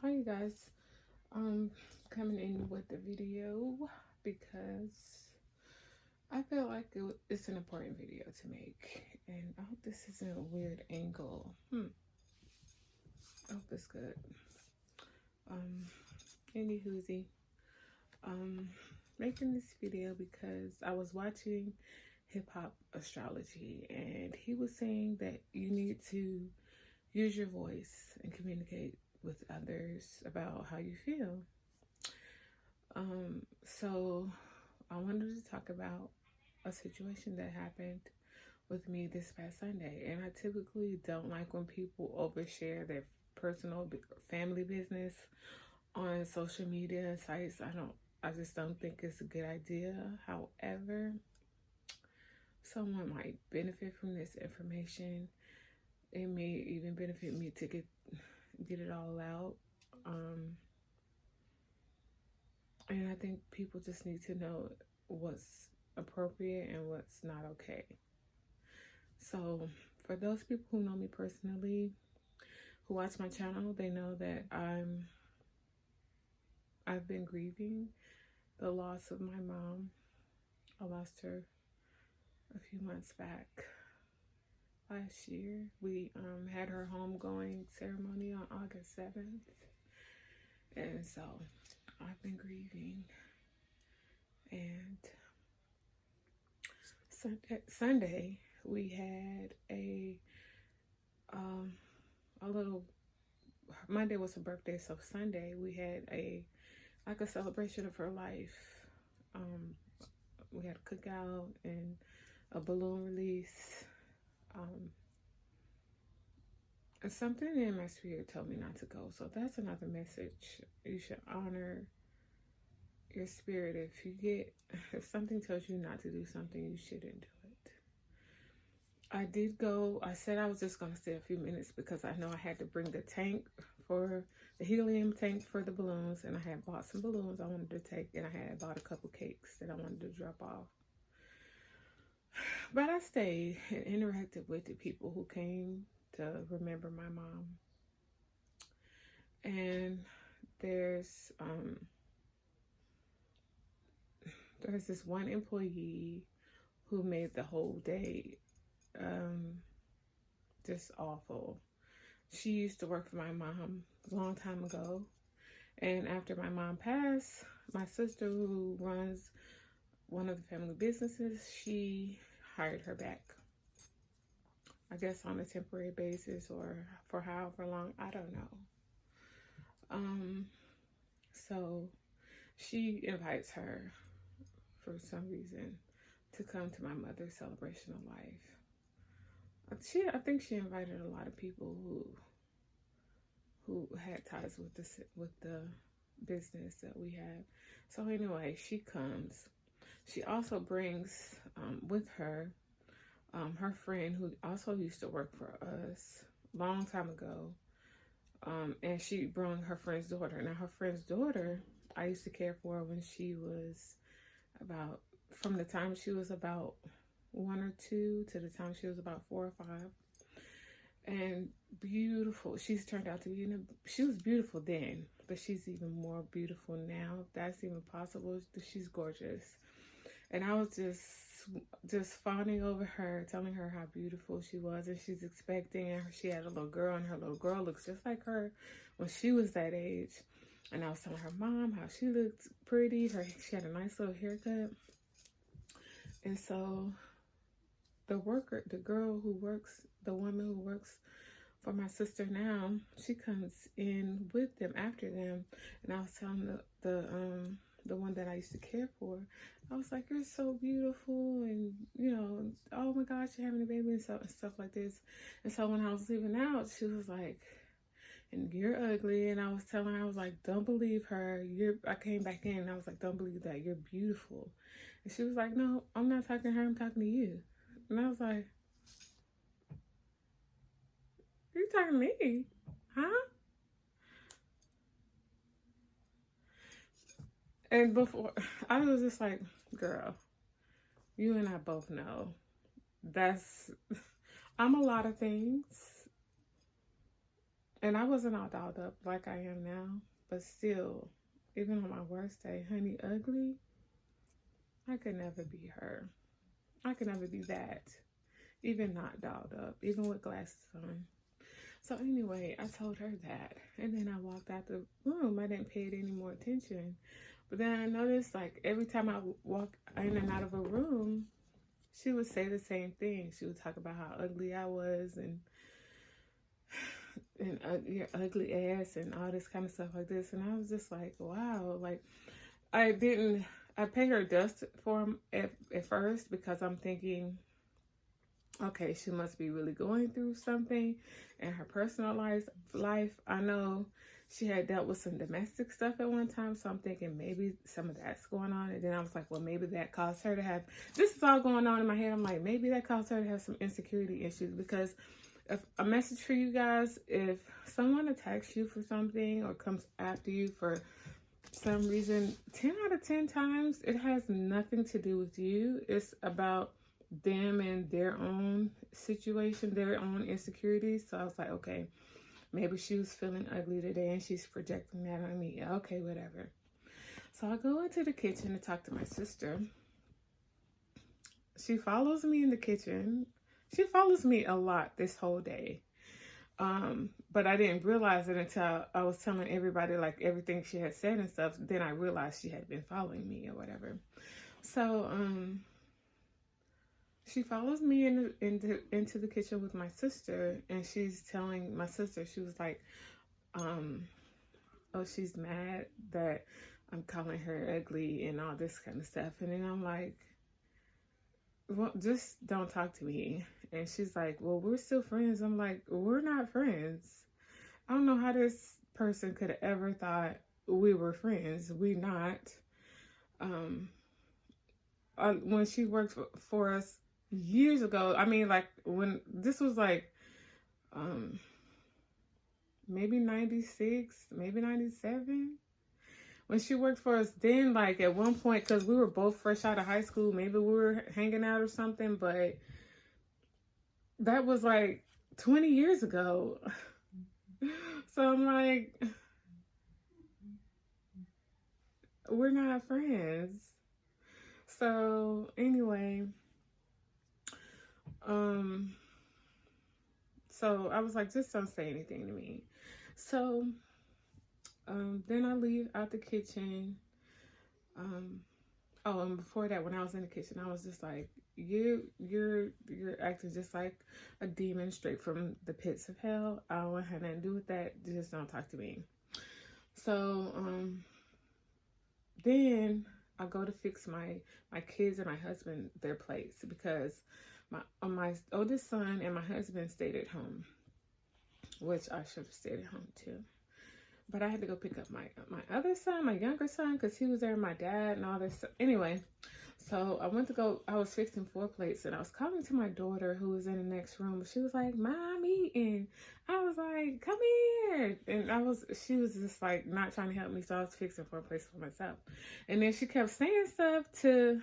Hi you guys. Coming in with the video because I feel like it's an important video to make, and I hope this isn't a weird angle. I hope it's good. Any hoozy. Making this video because I was watching hip hop astrology, and he was saying that you need to use your voice and communicate with others about how you feel. So I wanted to talk about a situation that happened with me this past Sunday. And I typically don't like when people overshare their personal family business on social media sites. I just don't think it's a good idea. However, someone might benefit from this information. It may even benefit me to get it all out. And I think people just need to know what's appropriate and what's not okay. So for those people who know me personally, who watch my channel, they know that I've been grieving the loss of my mom. I lost her a few months back last year. We had her homegoing ceremony on August 7th. And so I've been grieving. And Sunday we had a little, Monday was her birthday, so Sunday we had a celebration of her life. We had a cookout and a balloon release. And something in my spirit told me not to go. So that's another message. You should honor your spirit. If something tells you not to do something, you shouldn't do it. I did go. I said I was just going to stay a few minutes because I know I had to bring the helium tank for the balloons, and I had bought some balloons I wanted to take, and I had bought a couple cakes that I wanted to drop off. But I stayed and interacted with the people who came to remember my mom. And there's this one employee who made the whole day just awful. She used to work for my mom a long time ago, and after my mom passed, my sister, who runs one of the family businesses, she hired her back, I guess on a temporary basis or for however long, I don't know. So she invites her for some reason to come to my mother's celebration of life. I think she invited a lot of people who had ties with the business that we have. So anyway, she comes. She also brings with her her friend who also used to work for us a long time ago. And she brought her friend's daughter. Now her friend's daughter, I used to care for when she was from the time she was about 1 or 2 to the time she was about 4 or 5. And beautiful. She's turned out to be, she was beautiful then, but she's even more beautiful now, if that's even possible. She's gorgeous. And I was just fawning over her, telling her how beautiful she was, and she's expecting, and she had a little girl, and her little girl looks just like her when she was that age. And I was telling her mom how she looked pretty. She had a nice little haircut. And so the woman who works for my sister now, she comes in with them after them. And I was telling the one that I used to care for, I was like, you're so beautiful, and oh my gosh, you're having a baby, and stuff like this. And so when I was leaving out, she was like, and you're ugly. And I was telling her, I was like, don't believe her. I came back in and I was like, don't believe that, you're beautiful. And she was like, no, I'm not talking to her, I'm talking to you. And I was like, you talking to me? Huh? And before, I was just like, girl, you and I both know I'm a lot of things. And I wasn't all dolled up like I am now, but still, even on my worst day, honey, ugly, I could never be her. I could never be that. Even not dolled up, even with glasses on. So anyway, I told her that. And then I walked out the room. I didn't pay it any more attention. But then I noticed, like, every time I walk in and out of a room, she would say the same thing. She would talk about how ugly I was and your ugly ass and all this kind of stuff like this. And I was just like, wow. Like, I pay her dust for him at first because I'm thinking, okay, she must be really going through something in her personal life. I know she had dealt with some domestic stuff at one time, so I'm thinking maybe some of that's going on. And then I was like, well, maybe that caused her to have, this is all going on in my head. I'm like, maybe that caused her to have some insecurity issues. Because if a message for you guys, if someone attacks you for something or comes after you for some reason, 10 out of 10 times, it has nothing to do with you. It's about them and their own situation, their own insecurities. So I was like, okay, maybe she was feeling ugly today and she's projecting that on me. Okay, whatever. So I go into the kitchen to talk to my sister. She follows me in the kitchen. She follows me a lot this whole day. But I didn't realize it until I was telling everybody like everything she had said and stuff. Then I realized she had been following me or whatever. So, she follows me into the kitchen with my sister, and she's telling my sister, she was like, oh, she's mad that I'm calling her ugly and all this kind of stuff. And then I'm like, well, just don't talk to me. And she's like, well, we're still friends. I'm like, we're not friends. I don't know how this person could have ever thought we were friends. We not. When she worked for us years ago, I mean, like, when this was like, maybe 96, maybe 97. When she worked for us then, like, at one point, because we were both fresh out of high school, maybe we were hanging out or something, but that was like 20 years ago. So I'm like, we're not friends. So anyway, so I was like, just don't say anything to me. So then I leave out the kitchen. Oh, and before that, when I was in the kitchen, I was just like, you're acting just like a demon straight from the pits of hell. I don't want to have nothing to do with that. Just don't talk to me. So then I go to fix my kids and my husband their plates because my oldest son and my husband stayed at home, which I should have stayed at home too. But I had to go pick up my other son, my younger son, because he was there, my dad and all this stuff. Anyway, so I was fixing 4 plates and I was calling to my daughter who was in the next room. She was like, Mom, I'm eating. I was like, come here. And she was just like not trying to help me. So I was fixing 4 plates for myself. And then she kept saying stuff to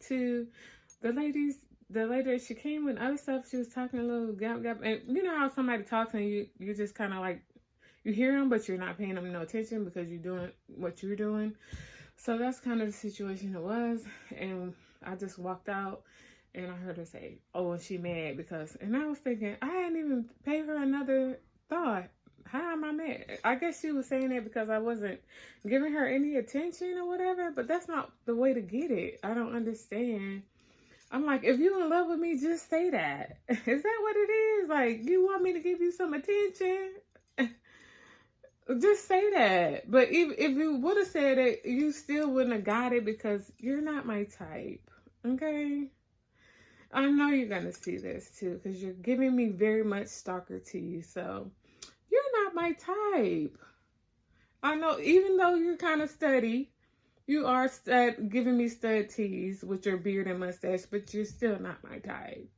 the ladies. The lady, she came with other stuff. She was talking a little gap. And you know how somebody talks and you just kind of like, you hear them, but you're not paying them no attention because you're doing what you're doing. So that's kind of the situation it was. And I just walked out and I heard her say, oh, is she mad? And I was thinking, I hadn't even paid her another thought. How am I mad? I guess she was saying that because I wasn't giving her any attention or whatever, but that's not the way to get it. I don't understand. I'm like, if you're in love with me, just say that. Is that what it is? Like, you want me to give you some attention? Just say that. But if you would have said it, you still wouldn't have got it because you're not my type. Okay? I know you're going to see this too because you're giving me very much stalker tea. So, you're not my type. I know, even though you're kind of steady, you are giving me stud teas with your beard and mustache, but you're still not my type.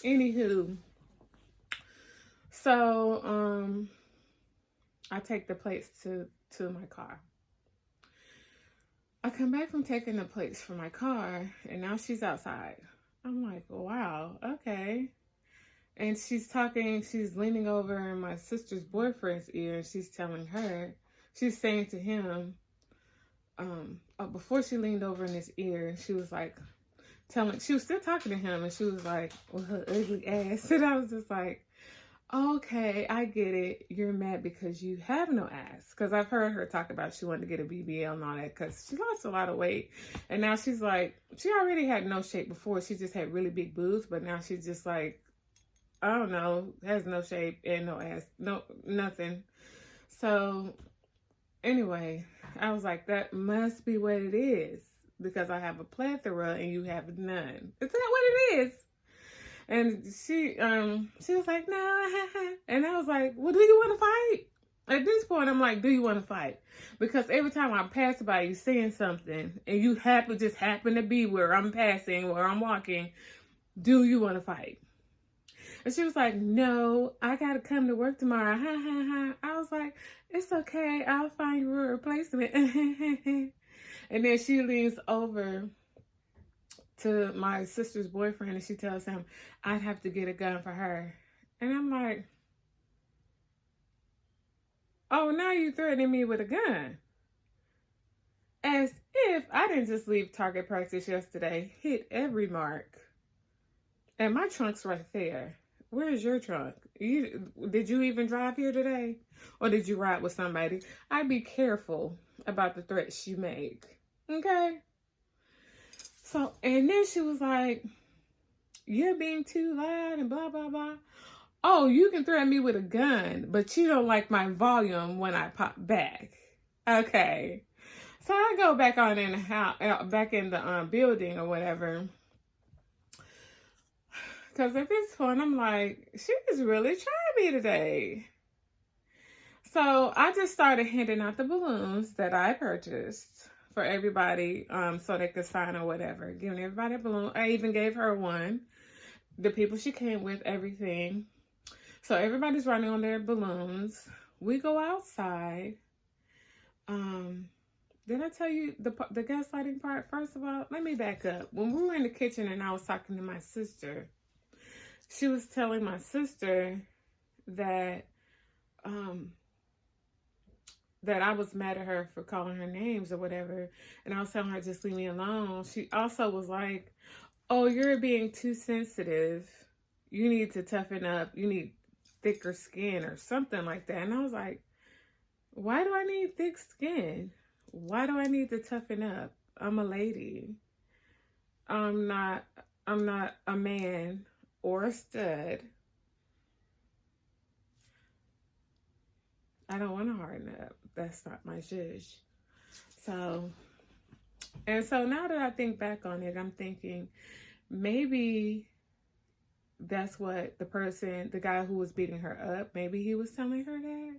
Anywho. So, I take the plates to my car. I come back from taking the plates from my car, and now she's outside. I'm like, wow, okay. And she's leaning over in my sister's boyfriend's ear, and she's saying to him, before she leaned over in his ear, she was like, she was still talking to him, and she was like, with her ugly ass. And I was just like, okay, I get it. You're mad because you have no ass. Because I've heard her talk about she wanted to get a BBL and all that because she lost a lot of weight. And now she's like, she already had no shape before. She just had really big boobs. But now she's just like, I don't know, has no shape and no ass. No, nothing. So anyway, I was like, that must be what it is. Because I have a plethora and you have none. Is that what it is? And she was like, no. And I was like, well, do you want to fight? At this point, I'm like, do you want to fight? Because every time I pass by you saying something and you just happen to be where I'm passing, where I'm walking, do you want to fight? And she was like, no, I got to come to work tomorrow. I was like, it's okay. I'll find you a replacement. And then she leans over to my sister's boyfriend and she tells him, I'd have to get a gun for her. And I'm like, oh, now you threatening me with a gun. As if I didn't just leave target practice yesterday, hit every mark. And my trunk's right there. Where's your trunk? Did you even drive here today? Or did you ride with somebody? I'd be careful about the threats you make. Okay? So, and then she was like, you're being too loud and blah, blah, blah. Oh, you can threaten me with a gun, but you don't like my volume when I pop back. Okay. So I go back on in the house, back in the building or whatever. Because at this point, I'm like, she was really trying me today. So I just started handing out the balloons that I purchased for everybody so they could sign or whatever. Giving everybody a balloon. I even gave her one. The people she came with, everything. So everybody's running on their balloons. We go outside. Did I tell you the gaslighting part? First of all, let me back up. When we were in the kitchen and I was talking to my sister, she was telling my sister that that I was mad at her for calling her names or whatever. And I was telling her, just leave me alone. She also was like, oh, you're being too sensitive. You need to toughen up. You need thicker skin or something like that. And I was like, why do I need thick skin? Why do I need to toughen up? I'm a lady. I'm not a man or a stud. I don't want to harden up. That's not my zhuzh. So now that I think back on it, I'm thinking maybe that's what the guy who was beating her up, maybe he was telling her that.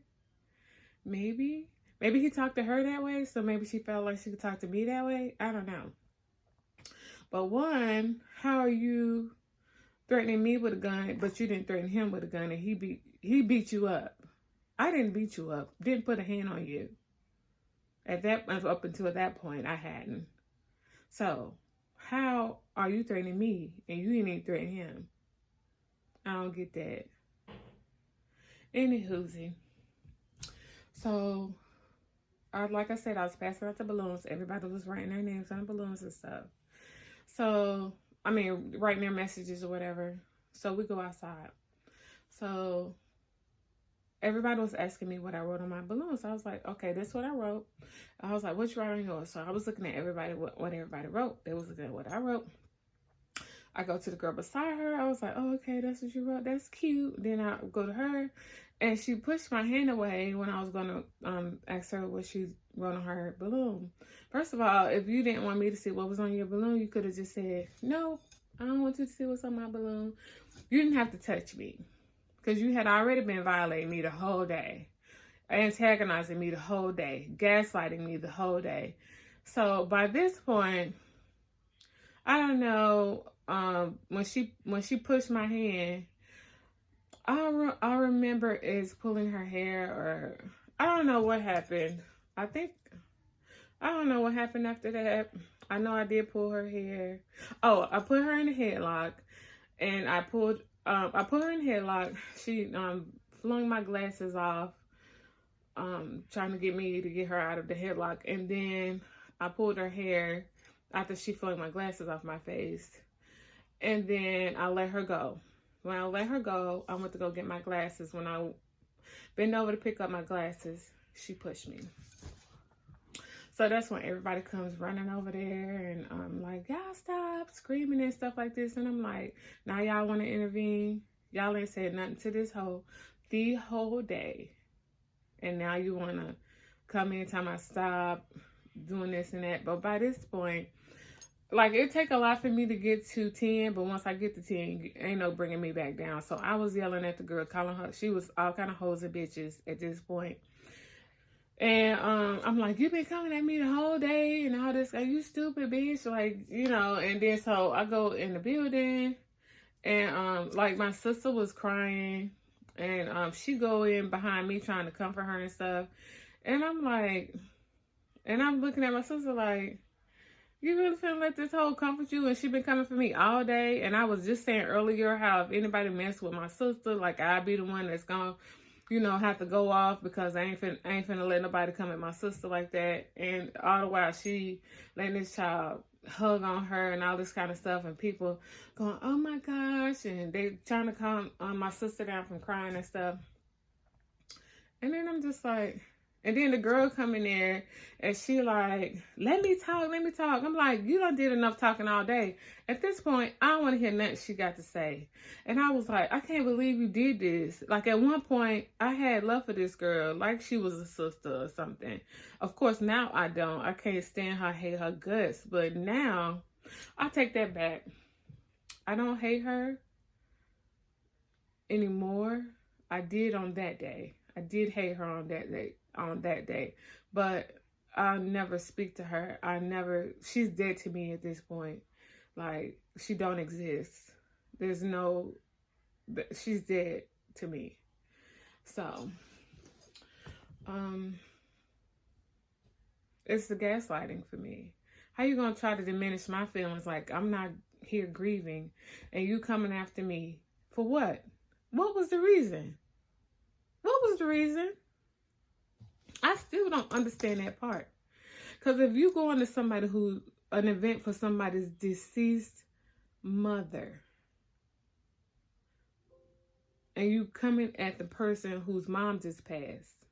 Maybe he talked to her that way, so maybe she felt like she could talk to me that way. I don't know. But one, how are you threatening me with a gun, but you didn't threaten him with a gun and he beat you up? I didn't beat you up. Didn't put a hand on you. Up until that point, I hadn't. So, how are you threatening me and you didn't even threaten him? I don't get that. Anywhoosie. So, like I said, I was passing out the balloons. Everybody was writing their names on the balloons and stuff. So, writing their messages or whatever. So, we go outside. So, everybody was asking me what I wrote on my balloons. I was like, okay, this is what I wrote. I was like, what you write on yours? So I was looking at everybody, what everybody wrote. They was looking at what I wrote. I go to the girl beside her. I was like, oh, okay, that's what you wrote. That's cute. Then I go to her, and she pushed my hand away when I was going to ask her what she wrote on her balloon. First of all, if you didn't want me to see what was on your balloon, you could have just said, no, I don't want you to see what's on my balloon. You didn't have to touch me. Because you had already been violating me the whole day. Antagonizing me the whole day. Gaslighting me the whole day. So by this point, I don't know, when she pushed my hand, all I remember is pulling her hair, or I don't know what happened. I don't know what happened after that. I know I did pull her hair. Oh, I put her in a headlock. And I pulled I put her in headlock. She flung my glasses off, trying to get me to get her out of the headlock. And then I pulled her hair after she flung my glasses off my face. And then I let her go. When I let her go, I went to go get my glasses. When I bent over to pick up my glasses, she pushed me. So that's when everybody comes running over there, and I'm like, y'all stop screaming and stuff like this. And I'm like, now y'all want to intervene? Y'all ain't said nothing to this the whole day. And now you want to come in and tell me stop doing this and that. But by this point, like, it take a lot for me to get to 10, but once I get to 10, ain't no bringing me back down. So I was yelling at the girl, calling her. She was all kind of hoes and bitches at this point. And I'm like, you been coming at me the whole day and all this. Are you stupid, bitch? Like, you know. And then so I go in the building, and like, my sister was crying, and she go in behind me trying to comfort her and stuff. And I'm like, and I'm looking at my sister like, you really finna let this hoe comfort you? And she been coming for me all day. And I was just saying earlier how if anybody mess with my sister, like, I'd be the one that's gonna, you know, have to go off, because I ain't finna let nobody come at my sister like that. And all the while she letting this child hug on her and all this kind of stuff, and people going, oh my gosh, and they trying to calm my sister down from crying and stuff. And then I'm just like, and then the girl come in there and she like, let me talk. I'm like, you done did enough talking all day. At this point, I don't want to hear nothing she got to say. And I was like, I can't believe you did this. Like, at one point, I had love for this girl, like she was a sister or something. Of course, now I don't. I can't stand her, hate her guts. But now, I take that back. I don't hate her anymore. I did on that day. I did hate her on that day, but I'll never speak to her. She's dead to me at this point. Like, she don't exist. She's dead to me. So, it's the gaslighting for me. How you gonna try to diminish my feelings? Like, I'm not here grieving, and you coming after me for what? What was the reason? What was the reason? I still don't understand that part. Because if you go into an event for somebody's deceased mother, and you coming at the person whose mom just passed,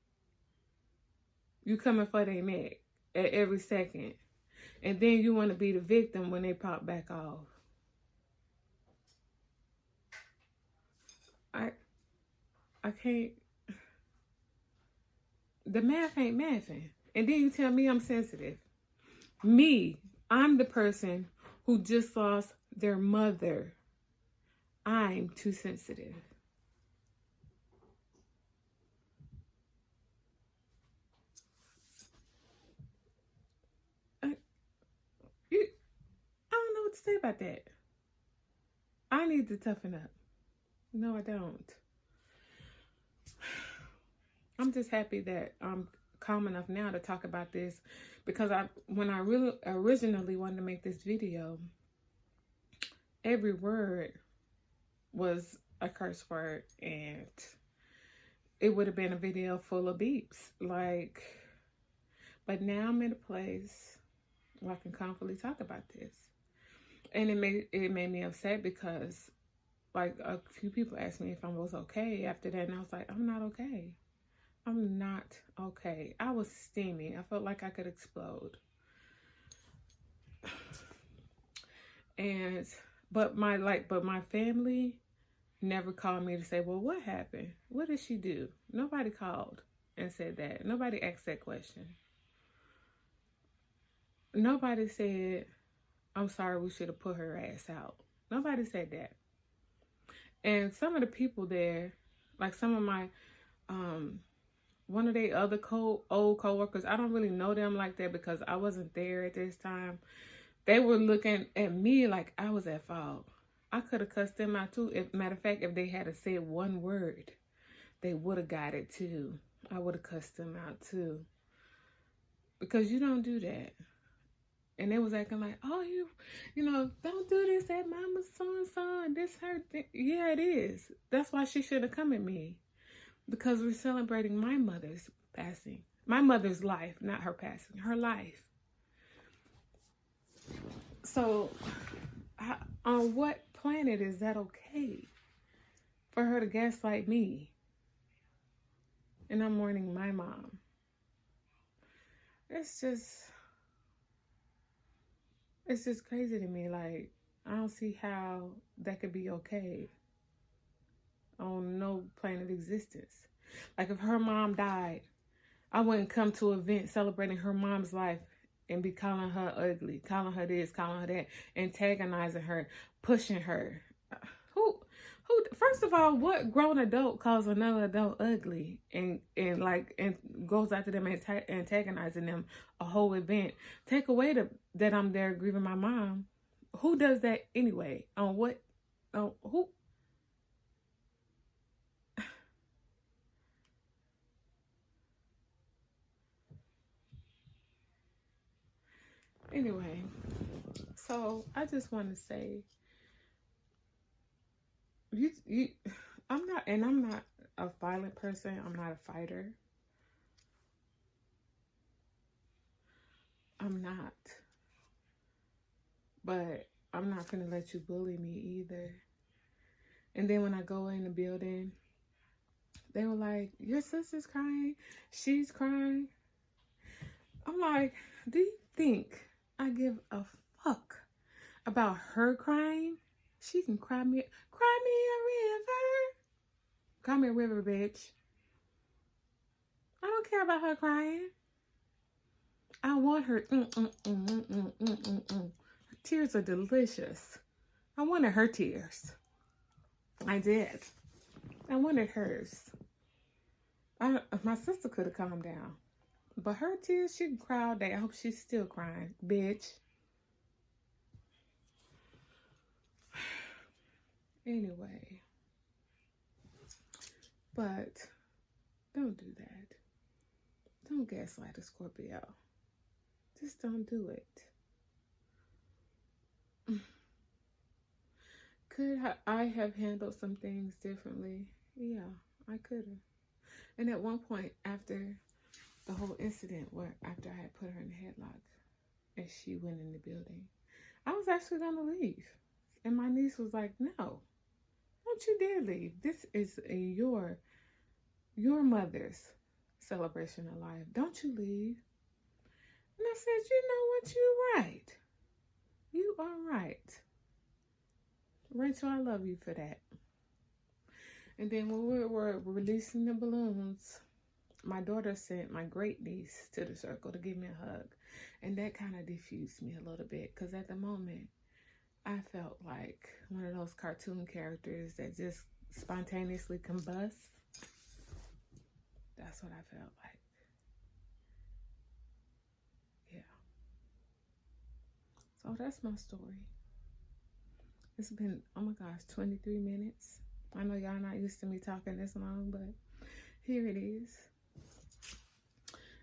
you coming for their neck at every second, and then you want to be the victim when they pop back off. I can't. The math ain't mathing. And then you tell me I'm sensitive. I'm the person who just lost their mother. I'm too sensitive. I don't know what to say about that. I need to toughen up. No, I don't. I'm just happy that I'm calm enough now to talk about this, because when I really originally wanted to make this video, every word was a curse word, and it would have been a video full of beeps. Like, but now I'm in a place where I can confidently talk about this. And it made me upset, because like, a few people asked me if I was okay after that, and I was like, I'm not okay. I'm not okay. I was steaming. I felt like I could explode. But my family never called me to say, well, what happened? What did she do? Nobody called and said that. Nobody asked that question. Nobody said, I'm sorry, we should have put her ass out. Nobody said that. And some of the people there, like some of my, one of their other old co-workers, I don't really know them like that because I wasn't there at this time. They were looking at me like I was at fault. I could have cussed them out too. Matter of fact, if they had said one word, they would have got it too. I would have cussed them out too. Because you don't do that. And they was acting like, oh, don't do this at mama's so-and-so and this her thing. Yeah, it is. That's why she should have come at me. Because we're celebrating my mother's passing. My mother's life, not her passing. Her life. So, on what planet is that okay for her to gaslight me? And I'm mourning my mom. It's just crazy to me. Like, I don't see how that could be okay on no plane of existence. Like, if her mom died, I wouldn't come to an event celebrating her mom's life and be calling her ugly, calling her this, calling her that, antagonizing her, pushing her. Who, first of all, what grown adult calls another adult ugly and goes after them antagonizing them a whole event? Take away that I'm there grieving my mom. Who does that anyway? On what? On who? Anyway, so I just want to say, I'm not a violent person. I'm not a fighter. I'm not. But I'm not gonna let you bully me either. And then when I go in the building, they were like, your sister's crying, she's crying. I'm like, do you think I give a fuck about her crying? She can cry me a river. Cry me a river, bitch. I don't care about her crying. I want her. Her tears are delicious. I wanted her tears. I did. I wanted hers. My sister could have calmed down. But her tears, she can cry all day. I hope she's still crying, bitch. Anyway. But don't do that. Don't gaslight a Scorpio. Just don't do it. Could I have handled some things differently? Yeah, I could have. And at one point, after the whole incident, after I had put her in the headlock and she went in the building, I was actually going to leave. And my niece was like, no, don't you dare leave. This is your mother's celebration of life. Don't you leave. And I said, you know what? You're right. You are right. Rachel, I love you for that. And then when we were releasing the balloons, my daughter sent my great niece to the circle to give me a hug. And that kind of diffused me a little bit. Because at the moment, I felt like one of those cartoon characters that just spontaneously combust. That's what I felt like. Yeah. So that's my story. It's been, oh my gosh, 23 minutes. I know y'all not used to me talking this long, but here it is.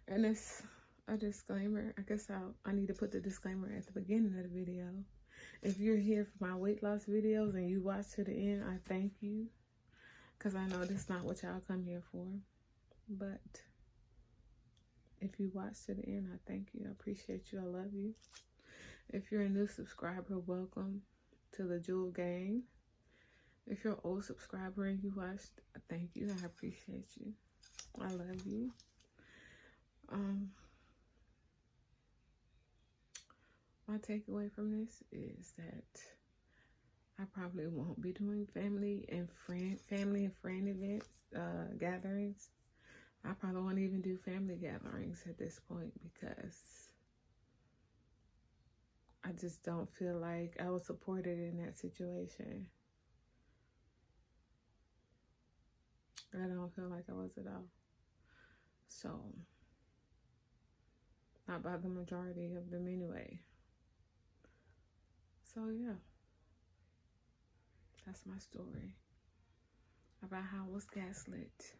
And it's a disclaimer. I guess I need to put the disclaimer at the beginning of the video. If you're here for my weight loss videos and you watch to the end, I thank you. Because I know this is not what y'all come here for. But if you watch to the end, I thank you. I appreciate you. I love you. If you're a new subscriber, welcome to the Jewel Gang. If you're an old subscriber and you watched, thank you. I appreciate you. I love you. My takeaway from this is that I probably won't be doing family and friend events, gatherings. I probably won't even do family gatherings at this point because I just don't feel like I was supported in that situation. I don't feel like I was at all. So, not by the majority of them anyway. So, yeah. That's my story about how I was gaslit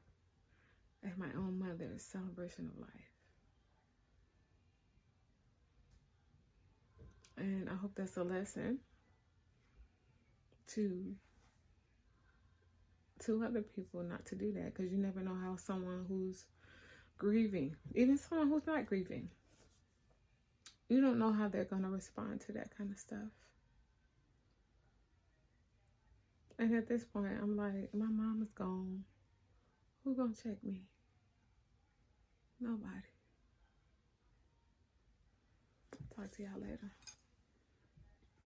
at my own mother's celebration of life. And I hope that's a lesson to other people not to do that, because you never know how someone who's grieving, even someone who's not grieving, you don't know how they're going to respond to that kind of stuff. And at this point, I'm like, my mom is gone. Who's going to check me? Nobody. Talk to y'all later.